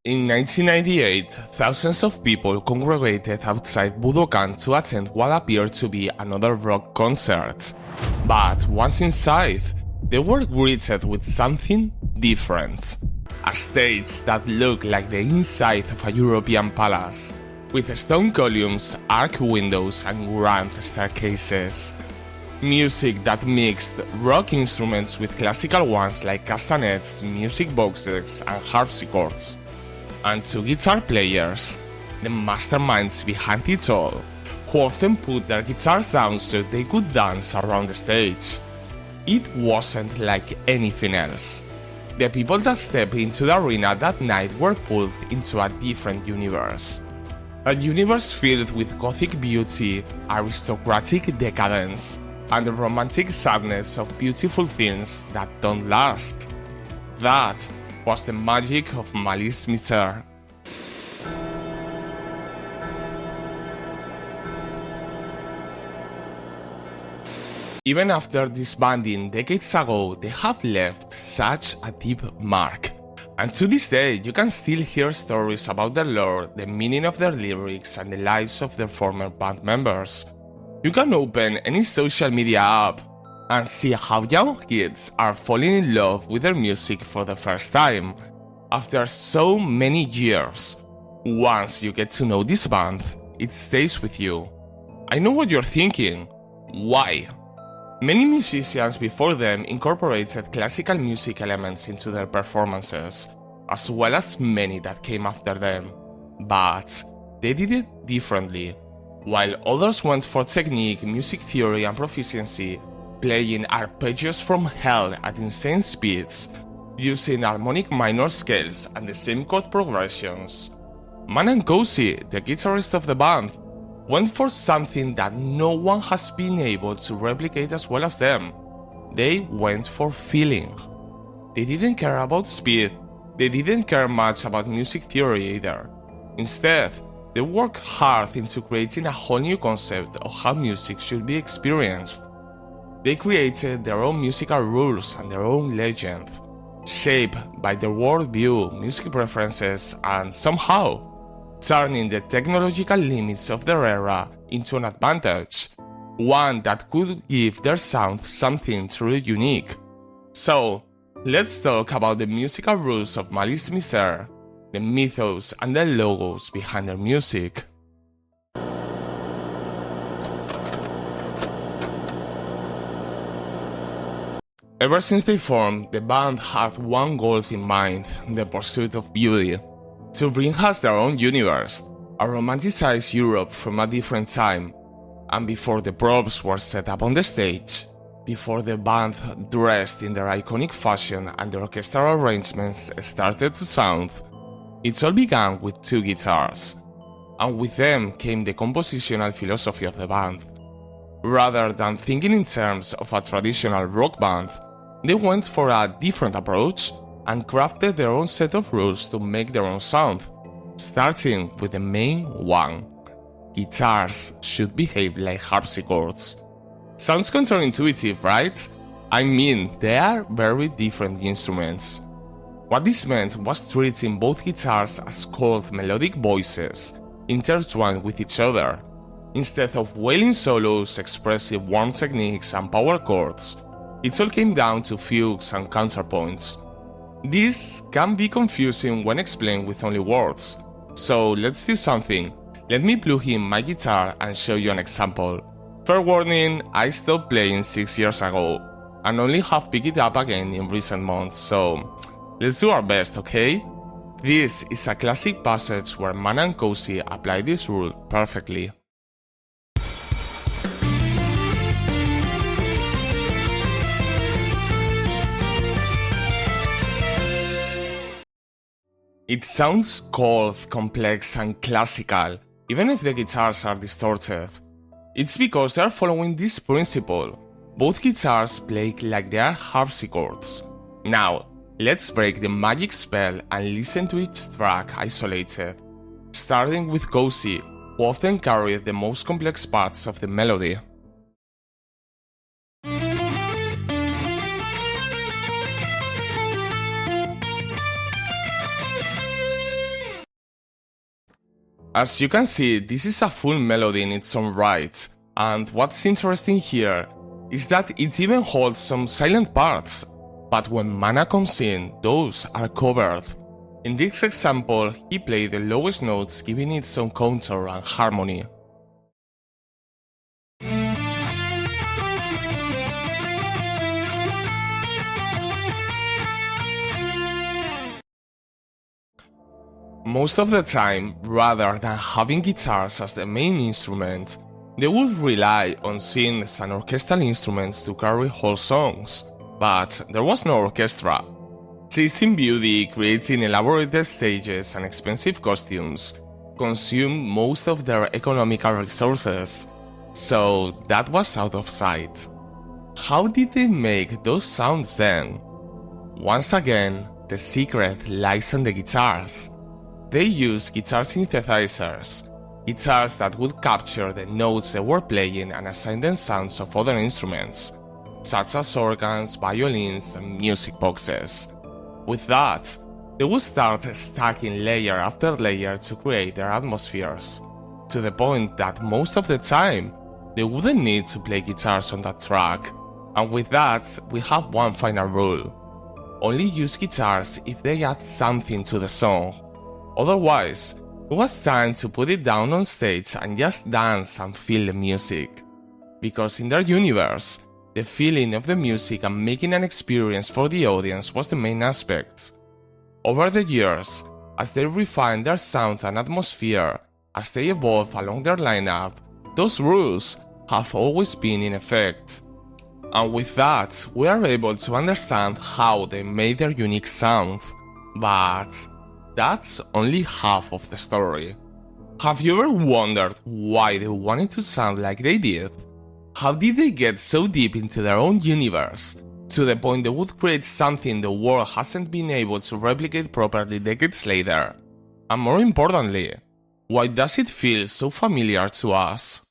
In 1998, thousands of people congregated outside Budokan to attend what appeared to be another rock concert. But once inside, they were greeted with something different. A stage that looked like the inside of a European palace, with stone columns, arched windows and grand staircases. Music that mixed rock instruments with classical ones like castanets, music boxes and harpsichords. And two guitar players, the masterminds behind it all, who often put their guitars down so they could dance around the stage. It wasn't like anything else. The people that stepped into the arena that night were pulled into a different universe. A universe filled with gothic beauty, aristocratic decadence, and the romantic sadness of beautiful things that don't last. That was the magic of Malice Mizer. Even after disbanding decades ago, they have left such a deep mark. And to this day, you can still hear stories about their lore, the meaning of their lyrics, and the lives of their former band members. You can open any social media app and see how young kids are falling in love with their music for the first time, after so many years. Once you get to know this band, it stays with you. I know what you're thinking. Why? Many musicians before them incorporated classical music elements into their performances, as well as many that came after them. But they did it differently. While others went for technique, music theory and proficiency, playing arpeggios from hell at insane speeds, using harmonic minor scales and the same chord progressions. Mana and Közi, the guitarist of the band, went for something that no one has been able to replicate as well as them. They went for feeling. They didn't care about speed, they didn't care much about music theory either. Instead, they worked hard into creating a whole new concept of how music should be experienced. They created their own musical rules and their own legend, shaped by their worldview, music preferences, and somehow turning the technological limits of their era into an advantage, one that could give their sound something truly unique. So, let's talk about the musical rules of Malice Mizer, the mythos and the logos behind their music. Ever since they formed, the band had one goal in mind, the pursuit of beauty. To bring us their own universe, a romanticized Europe from a different time. And before the props were set up on the stage, before the band dressed in their iconic fashion and the orchestral arrangements started to sound, it all began with two guitars. And with them came the compositional philosophy of the band. Rather than thinking in terms of a traditional rock band, they went for a different approach and crafted their own set of rules to make their own sound, starting with the main one. Guitars should behave like harpsichords. Sounds counterintuitive, right? I mean, they are very different instruments. What this meant was treating both guitars as cold melodic voices, intertwined with each other. Instead of wailing solos, expressive warm techniques and power chords, it all came down to fugues and counterpoints. This can be confusing when explained with only words, so let's do something. Let me plug in my guitar and show you an example. Fair warning, I stopped playing 6 years ago, and only have picked it up again in recent months, so let's do our best, okay? This is a classic passage where Mana and Közi apply this rule perfectly. It sounds cold, complex and classical, even if the guitars are distorted. It's because they are following this principle. Both guitars play like they are harpsichords. Now, let's break the magic spell and listen to each track isolated, starting with Közi, who often carried the most complex parts of the melody. As you can see, this is a full melody in its own right, and what's interesting here is that it even holds some silent parts, but when Mana comes in, those are covered. In this example, he played the lowest notes, giving it some contour and harmony. Most of the time, rather than having guitars as the main instrument, they would rely on synths and orchestral instruments to carry whole songs, but there was no orchestra. Chasing beauty, creating elaborate stages and expensive costumes consumed most of their economical resources, so that was out of sight. How did they make those sounds then? Once again, the secret lies on the guitars. They used guitar synthesizers, guitars that would capture the notes they were playing and assign them sounds of other instruments, such as organs, violins, and music boxes. With that, they would start stacking layer after layer to create their atmospheres, to the point that most of the time, they wouldn't need to play guitars on that track, and with that, we have one final rule. Only use guitars if they add something to the song. Otherwise, it was time to put it down on stage and just dance and feel the music. Because in their universe, the feeling of the music and making an experience for the audience was the main aspect. Over the years, as they refined their sound and atmosphere, as they evolved along their lineup, those rules have always been in effect. And with that, we are able to understand how they made their unique sound. But that's only half of the story. Have you ever wondered why they wanted to sound like they did? How did they get so deep into their own universe, to the point they would create something the world hasn't been able to replicate properly decades later? And more importantly, why does it feel so familiar to us?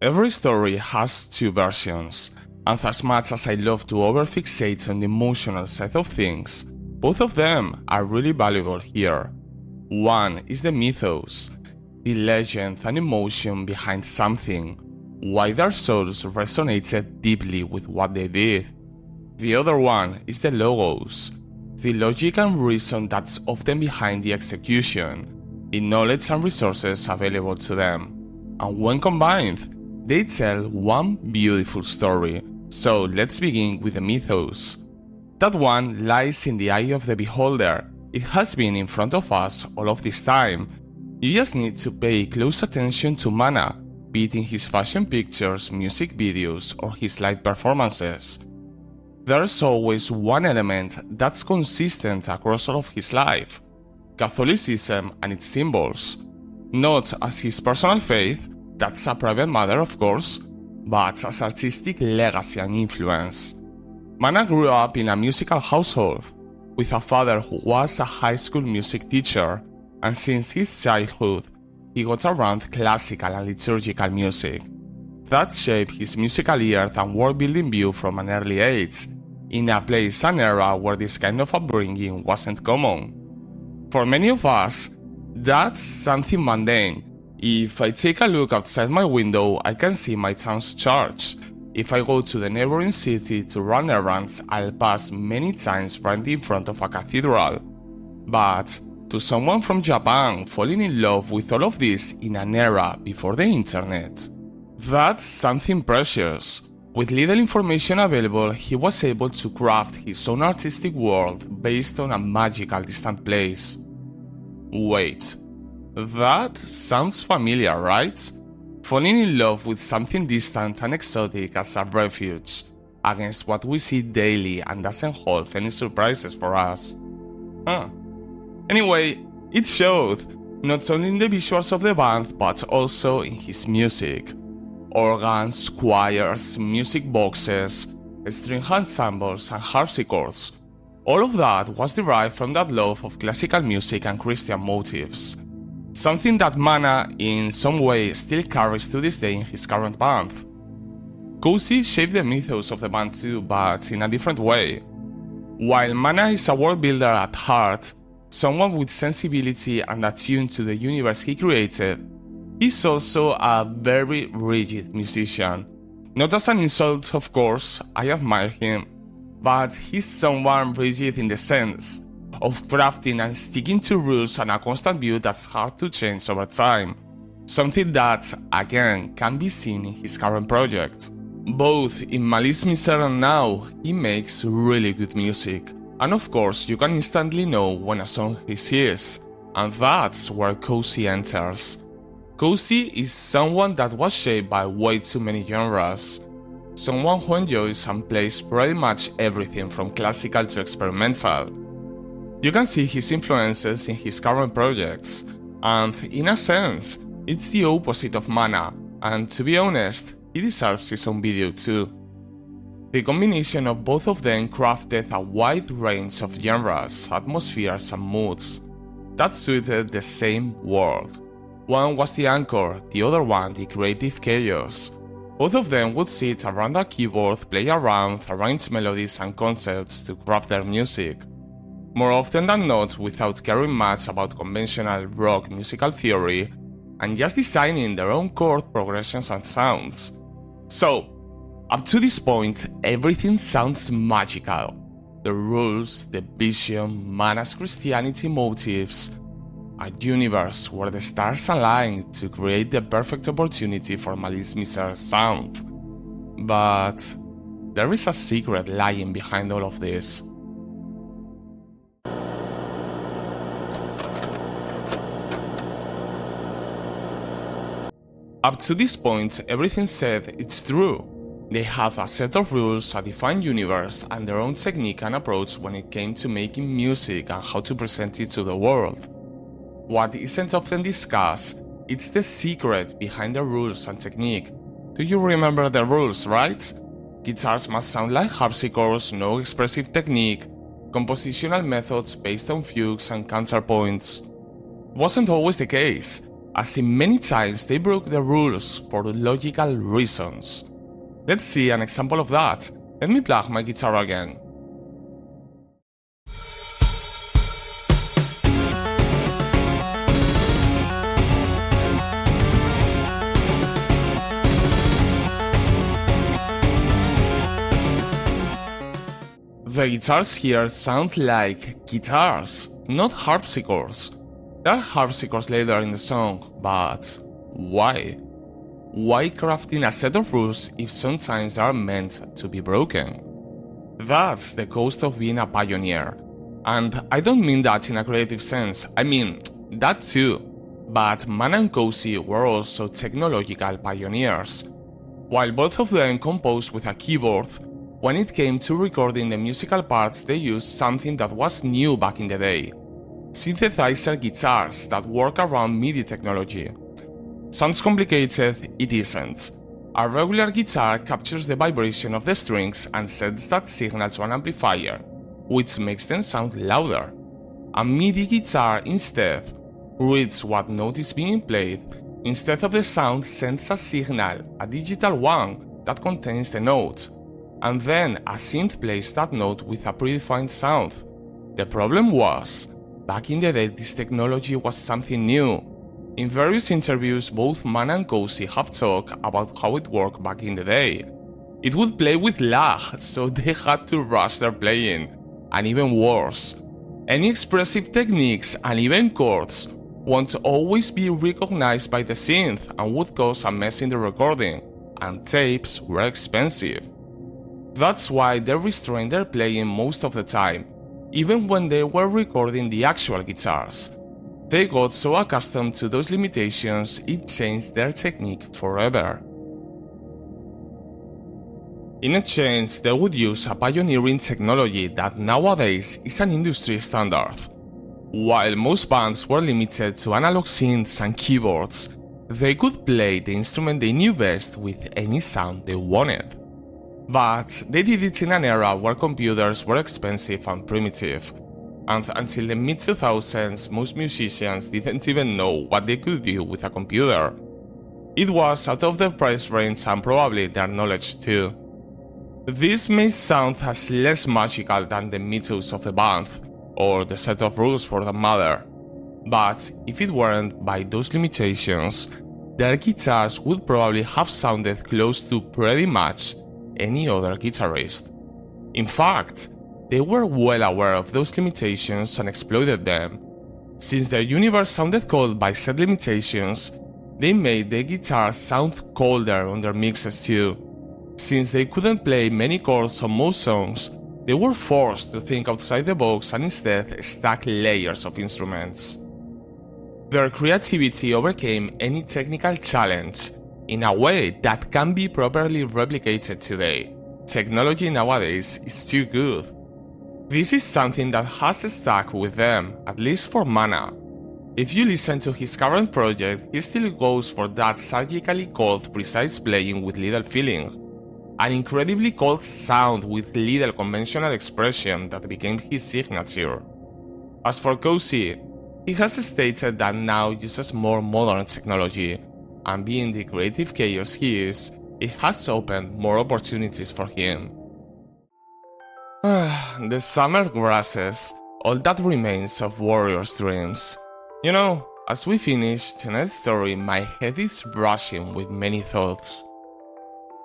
Every story has two versions, and as much as I love to overfixate on the emotional side of things, both of them are really valuable here. One is the mythos, the legend and emotion behind something, why their souls resonated deeply with what they did. The other one is the logos, the logic and reason that's often behind the execution, the knowledge and resources available to them. And when combined, they tell one beautiful story. So let's begin with the mythos. That one lies in the eye of the beholder. It has been in front of us all of this time. You just need to pay close attention to Mana, be it in his fashion pictures, music videos, or his live performances. There's always one element that's consistent across all of his life: Catholicism and its symbols. Not as his personal faith, that's a private matter of course, but as artistic legacy and influence. Mana grew up in a musical household, with a father who was a high school music teacher, and since his childhood, he got around classical and liturgical music. That shaped his musical ear and world-building view from an early age, in a place and era where this kind of upbringing wasn't common. For many of us, that's something mundane. If I take a look outside my window, I can see my town's church. If I go to the neighboring city to run errands, I'll pass many times right in front of a cathedral. But to someone from Japan falling in love with all of this in an era before the internet, that's something precious. With little information available, he was able to craft his own artistic world based on a magical distant place. Wait, that sounds familiar, right? Falling in love with something distant and exotic as a refuge against what we see daily and doesn't hold any surprises for us. Anyway, it showed, not only in the visuals of the band, but also in his music. Organs, choirs, music boxes, string ensembles, and harpsichords. All of that was derived from that love of classical music and Christian motifs. Something that Mana, in some way, still carries to this day in his current band. Közi shaped the mythos of the band too, but in a different way. While Mana is a world builder at heart, someone with sensibility and attuned to the universe he created, he's also a very rigid musician. Not as an insult, of course, I admire him, but he's someone rigid in the sense of crafting and sticking to rules and a constant view that's hard to change over time. Something that, again, can be seen in his current project. Both in Malice Mizer and now, he makes really good music. And of course, you can instantly know when a song is his, and that's where Közi enters. Közi is someone that was shaped by way too many genres. Someone who enjoys and plays pretty much everything from classical to experimental. You can see his influences in his current projects, and in a sense, it's the opposite of Mana, and to be honest, he deserves his own video too. The combination of both of them crafted a wide range of genres, atmospheres and moods that suited the same world. One was the anchor, the other one the creative chaos. Both of them would sit around a keyboard, play around, arrange melodies and concepts to craft their music. More often than not without caring much about conventional rock musical theory, and just designing their own chord progressions and sounds. So, up to this point, everything sounds magical. The rules, the vision, Mana's Christianity motives, a universe where the stars align to create the perfect opportunity for Malice Mizer's sound. But there is a secret lying behind all of this. Up to this point, everything said it's true. They have a set of rules, a defined universe, and their own technique and approach when it came to making music and how to present it to the world. What isn't often discussed, it's the secret behind the rules and technique. Do you remember the rules, right? Guitars must sound like harpsichords, no expressive technique, compositional methods based on fugues and counterpoints. Wasn't always the case, as in many times they broke the rules for logical reasons. Let's see an example of that. Let me plug my guitar again. The guitars here sound like guitars, not harpsichords. There are harpsichords later in the song, but why? Why crafting a set of rules if sometimes they are meant to be broken? That's the cost of being a pioneer. And I don't mean that in a creative sense, I mean that too. But Mana and Közi were also technological pioneers. While both of them composed with a keyboard, when it came to recording the musical parts they used something that was new back in the day. Synthesizer guitars that work around MIDI technology. Sounds complicated, it isn't. A regular guitar captures the vibration of the strings and sends that signal to an amplifier, which makes them sound louder. A MIDI guitar instead reads what note is being played, instead of the sound sends a signal, a digital one, that contains the note, and then a synth plays that note with a predefined sound. The problem was, back in the day this technology was something new. In various interviews both Mana and Közi have talked about how it worked back in the day. It would play with lag, so they had to rush their playing. And even worse, any expressive techniques and even chords won't always be recognized by the synth and would cause a mess in the recording, and tapes were expensive. That's why they restrained their playing most of the time, even when they were recording the actual guitars. They got so accustomed to those limitations it changed their technique forever. In exchange, they would use a pioneering technology that nowadays is an industry standard. While most bands were limited to analog synths and keyboards, they could play the instrument they knew best with any sound they wanted. But they did it in an era where computers were expensive and primitive, and until the mid-2000s most musicians didn't even know what they could do with a computer. It was out of their price range and probably their knowledge too. This may sound as less magical than the mythos of the band, or the set of rules for the matter, but if it weren't by those limitations, their guitars would probably have sounded close to pretty much any other guitarist. In fact, they were well aware of those limitations and exploited them. Since their universe sounded cold by set limitations, they made the guitars sound colder on their mixes too. Since they couldn't play many chords on most songs, they were forced to think outside the box and instead stack layers of instruments. Their creativity overcame any technical challenge in a way that can be properly replicated today. Technology nowadays is too good. This is something that has stuck with them, at least for Mana. If you listen to his current project, he still goes for that surgically cold, precise playing with little feeling. An incredibly cold sound with little conventional expression that became his signature. As for Közi, he has stated that now uses more modern technology, and being the creative chaos he is, it has opened more opportunities for him. The summer grasses, all that remains of warriors' dreams. You know, as we finish tonight's story, my head is brushing with many thoughts.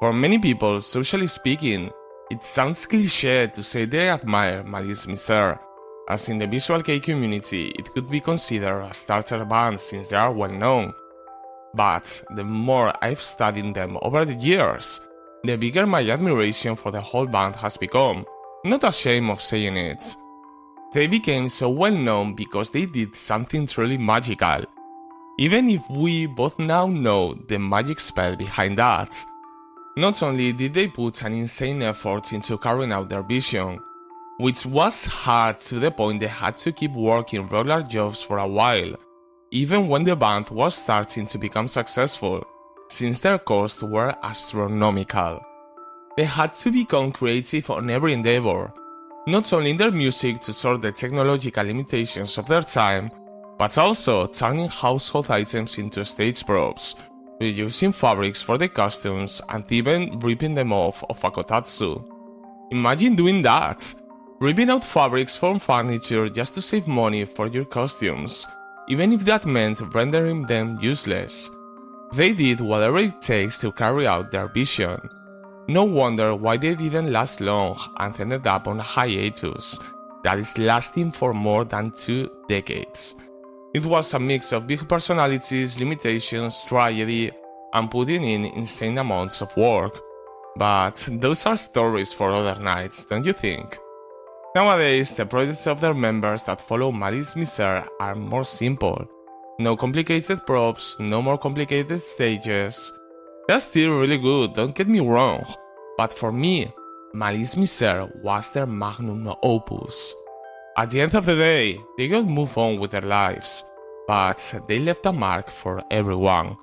For many people, socially speaking, it sounds cliché to say they admire Malice Mizer, as in the Visual Kei community it could be considered a starter band since they are well known. But the more I've studied them over the years, the bigger my admiration for the whole band has become, not ashamed of saying it. They became so well known because they did something truly magical, even if we both now know the magic spell behind that. Not only did they put an insane effort into carrying out their vision, which was hard to the point they had to keep working regular jobs for a while, even when the band was starting to become successful, since their costs were astronomical. They had to become creative on every endeavor, not only in their music to sort the technological limitations of their time, but also turning household items into stage props, reusing fabrics for the costumes and even ripping them off of a kotatsu. Imagine doing that! Ripping out fabrics from furniture just to save money for your costumes, even if that meant rendering them useless. They did whatever it takes to carry out their vision. No wonder why they didn't last long and ended up on a hiatus that is lasting for more than 2 decades. It was a mix of big personalities, limitations, tragedy, and putting in insane amounts of work. But those are stories for other nights, don't you think? Nowadays, the projects of their members that follow Malice Mizer are more simple. No complicated props, no more complicated stages. They're still really good, don't get me wrong, but for me, Malice Mizer was their magnum opus. At the end of the day, they got move on with their lives, but they left a mark for everyone.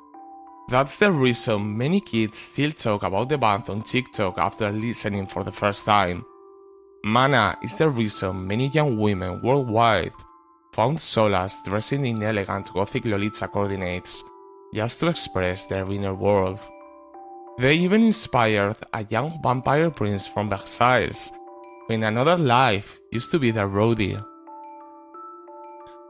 That's the reason many kids still talk about the band on TikTok after listening for the first time. Mana is the reason many young women worldwide found solace dressing in elegant gothic Lolita coordinates just to express their inner world. They even inspired a young vampire prince from Versailles, who in another life used to be their roadie.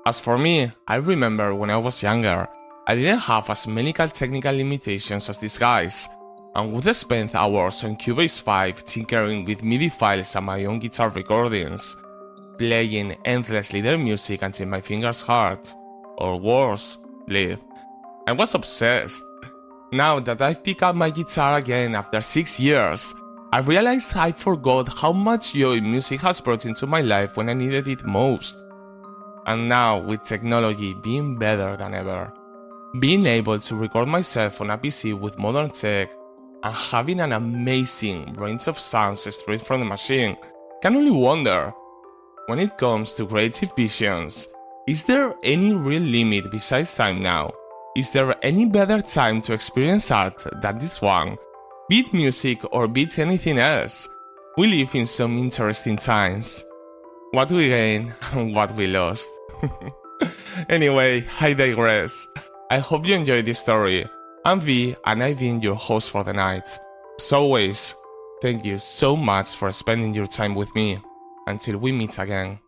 As for me, I remember when I was younger, I didn't have as many technical limitations as these guys, and would spend hours on Cubase 5 tinkering with MIDI files and my own guitar recordings, playing endlessly their music until my fingers hurt, or worse, bleed. I was obsessed. Now that I've picked up my guitar again after 6 years, I realize I forgot how much joy music has brought into my life when I needed it most. And now, with technology being better than ever, being able to record myself on a PC with modern tech, and having an amazing range of sounds straight from the machine, can only wonder, when it comes to creative visions, is there any real limit besides time now? Is there any better time to experience art than this one? Be it music or be it anything else, we live in some interesting times. What we gain and what we lost. Anyway, I digress. I hope you enjoyed this story. I'm V and I've been your host for the night. As always, Thank you so much for spending your time with me. Until we meet again.